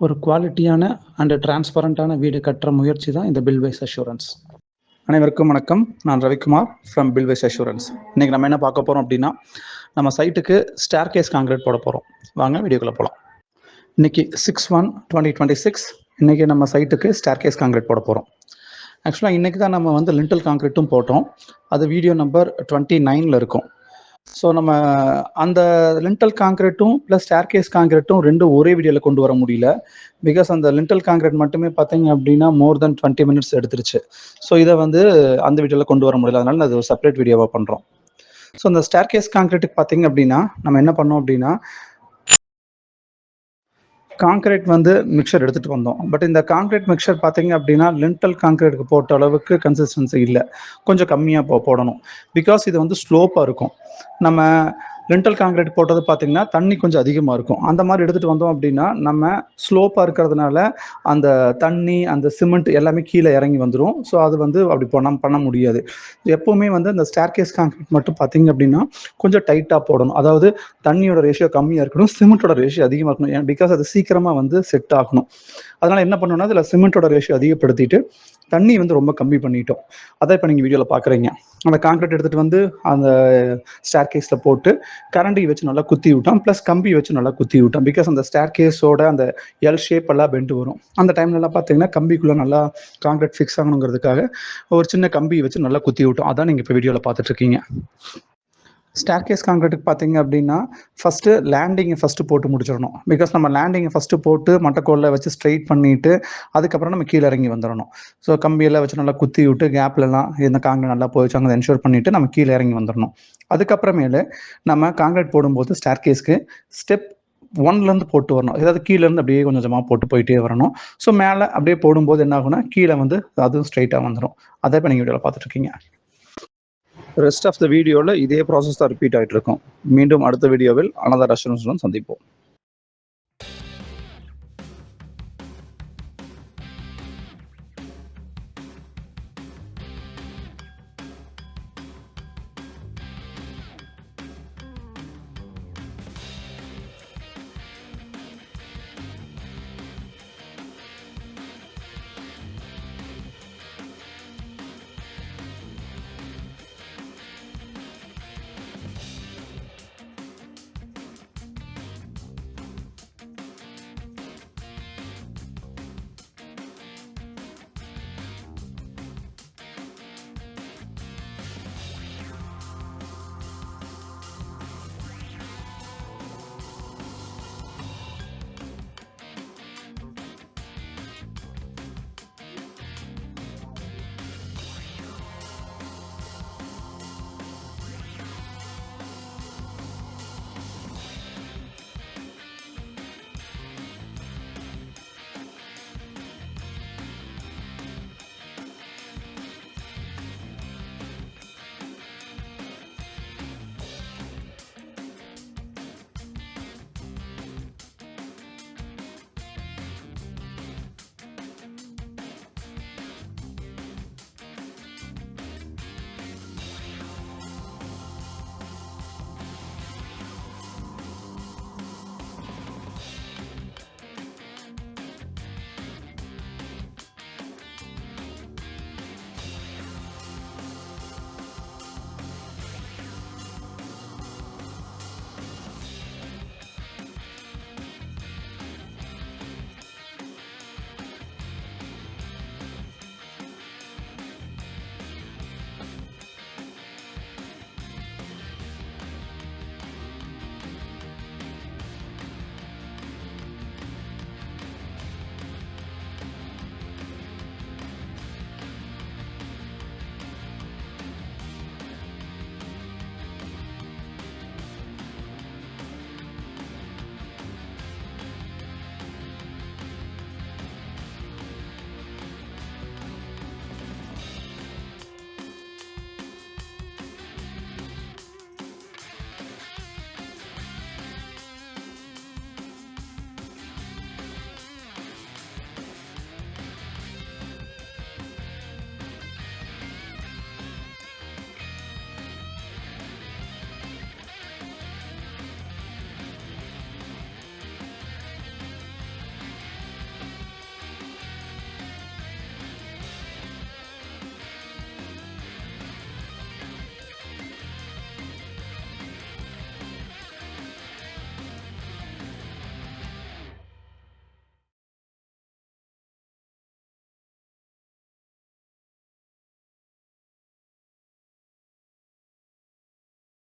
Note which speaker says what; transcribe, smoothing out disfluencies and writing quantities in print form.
Speaker 1: ஒரு குவாலிட்டியான அண்ட் டிரான்ஸ்பரண்டான வீடு கட்டுற முயற்சி தான் இந்த பில்வைஸ் அஷூரன்ஸ். அனைவருக்கும் வணக்கம். நான் ரவிக்குமார் ஃப்ரம் பில்வைஸ் அஷூரன்ஸ். இன்றைக்கி நம்ம என்ன பார்க்க போகிறோம் அப்படின்னா, நம்ம சைட்டுக்கு ஸ்டேர் கேஸ் காங்கிரீட் போட போகிறோம். வாங்க வீடியோக்குள்ளே போகலாம். இன்றைக்கி 6/1/2026 இன்றைக்கி நம்ம சைட்டுக்கு ஸ்டேர் கேஸ் காங்கிரீட் போட போகிறோம். ஆக்சுவலாக இன்றைக்கி தான் நம்ம வந்து லிண்டல் காங்கிரீட்டும் போட்டோம். அது வீடியோ நம்பர் 29 இருக்கும். ஸோ நம்ம அந்த லிண்டல் காங்கிரீட்டும் ப்ளஸ் ஸ்டேர் கேஸ் காங்கிரீட்டும் ரெண்டும் ஒரே வீடியோவில் கொண்டு வர முடியல. பிகாஸ் அந்த லிண்டல் காங்கிரீட் மட்டுமே பார்த்தீங்க அப்படின்னா மோர் தென் 20 minutes எடுத்துருச்சு. ஸோ இதை வந்து அந்த வீடியோவில் கொண்டு வர முடியல. அதனால அது ஒரு செப்பரேட் வீடியோவாக பண்ணுறோம். ஸோ அந்த ஸ்டேர் கேஸ் காங்கிரீட்டுக்கு பார்த்தீங்க அப்படின்னா நம்ம என்ன பண்ணோம் அப்படின்னா, காங்கிரீட் வந்து மிக்சர் எடுத்துகிட்டு வந்தோம். பட் இந்த காங்கிரீட் மிக்சர் பார்த்தீங்க அப்படின்னா லிண்டல் காங்கிரீட்டுக்கு போட்ட அளவுக்கு கன்சிஸ்டன்சி இல்லை, கொஞ்சம் கம்மியாக போடணும். பிகாஸ் இது வந்து ஸ்லோப்பாக இருக்கும். நம்ம லிண்டல் காங்கிரீட் போட்டது பார்த்தீங்கன்னா தண்ணி கொஞ்சம் அதிகமாக இருக்கும். அந்த மாதிரி எடுத்துகிட்டு வந்தோம் அப்படின்னா நம்ம ஸ்லோப்பாக இருக்கிறதுனால அந்த தண்ணி அந்த சிமெண்ட் எல்லாமே கீழே இறங்கி வந்துடும். ஸோ அது வந்து அப்படி பண்ண முடியாது. எப்போவுமே வந்து அந்த ஸ்டேர் கேஸ் காங்கிரீட் மட்டும் பார்த்தீங்க அப்படின்னா கொஞ்சம் டைட்டாக போடணும். அதாவது தண்ணியோட ரேஷியோ கம்மியாக இருக்கணும், சிமெண்ட்டோட ரேஷியோ அதிகமாக இருக்கணும். பிகாஸ் அது சீக்கிரமாக வந்து செட் ஆகணும். அதனால் என்ன பண்ணணும்னா அதில் சிமெண்ட்டோட ரேஷியோ அதிகப்படுத்திட்டு தண்ணி வந்து ரொம்ப கம்மி பண்ணிட்டோம். அதான் இப்போ நீங்கள் வீடியோவில் பார்க்குறீங்க. அந்த காங்கிரீட் எடுத்துகிட்டு வந்து அந்த ஸ்டேர் கேஸில் போட்டு கரண்டி வச்சு நல்லா குத்தி விட்டோம், ப்ளஸ் கம்பி வச்சு நல்லா குத்தி விட்டோம். பிகாஸ் அந்த ஸ்டேர் கேஸோட அந்த எல் ஷேப் எல்லாம் பெண்டு வரும். அந்த டைம்லலாம் பார்த்தீங்கன்னா கம்பிக்குள்ளே நல்லா காங்கிரீட் ஃபிக்ஸ் ஆகணுங்கிறதுக்காக ஒரு சின்ன கம்பி வச்சு நல்லா குத்தி விட்டோம். அதான் நீங்கள் இப்போ வீடியோவில் பார்த்துட்ருக்கீங்க. ஸ்டேர் கேஸ் காங்கிரீட்டுக்கு பார்த்தீங்க அப்படின்னா ஃபஸ்ட்டு லேண்டிங்கை ஃபஸ்ட்டு போட்டு முடிச்சிடணும். பிகாஸ் நம்ம லேண்டிங்கை ஃபஸ்ட்டு போட்டு மட்டைக்கோலில் வச்சு ஸ்ட்ரைட் பண்ணிவிட்டு அதுக்கப்புறம் நம்ம கீழே இறங்கி வந்துடணும். ஸோ கம்பியெல்லாம் வச்சு நல்லா குத்தி விட்டு கேப்லலாம் இந்த காங்கிரீட் நல்லா போயிடுச்சு அங்கே என்ஷூர் பண்ணிவிட்டு நம்ம கீழே இறங்கி வந்துடணும். அதுக்கப்புறமேலு நம்ம காங்கிரீட் போடும்போது ஸ்டேர் கேஸ்க்கு ஸ்டெப் 1லேருந்து போட்டு வரணும். ஏதாவது கீழேருந்து அப்படியே கொஞ்சம் கொஞ்சமாக போட்டு போயிட்டே வரணும். ஸோ மேலே அப்படியே போடும்போது என்ன ஆகுனா கீழே வந்து அதுவும் ஸ்ட்ரைட்டாக வந்துடும். அதை இப்போ நீங்கள் வீடியோவில் பார்த்துட்ருக்கீங்க. ரெஸ்ட் ஆஃப் த வீடியோவில் இதே ப்ராசஸ் தான் ரிப்பீட் ஆகிட்டு இருக்கும். மீண்டும் அடுத்த வீடியோவில் அனதர் அஷூரன்ஸுடன் சந்திப்போம்.